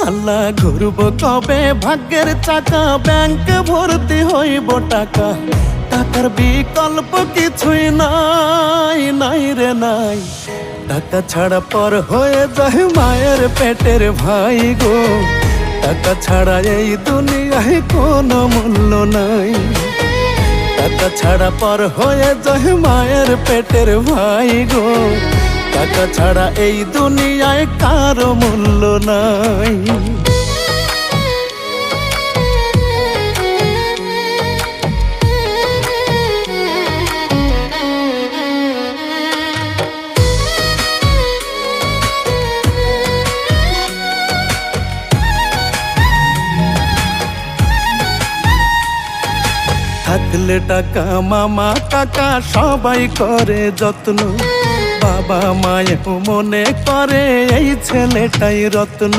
আল্লাহ ঘুরব কবে ভাগ্যের চাকা, ব্যাংক ভর্তি হইব টাকা, টাকার বিকল্প কিছুই নাই, নাই রে নাই। টাকা ছাড়া পর হয়ে যায় মায়ের পেটের ভাই গো, টাকা ছাড়া এই দুনিয়ায় কোনো মূল্য নাই। টাকা ছাড়া পর হয়ে যায় মায়ের পেটের ভাই গো, টাকা ছাড়া এই দুনিয়ায় কারো মূল্য নাই। থাকলে টাকা মামা কাকা সবাই করে যত্ন, বাবা মায়েও মনে করে এই ছেলেটাই রত্ন।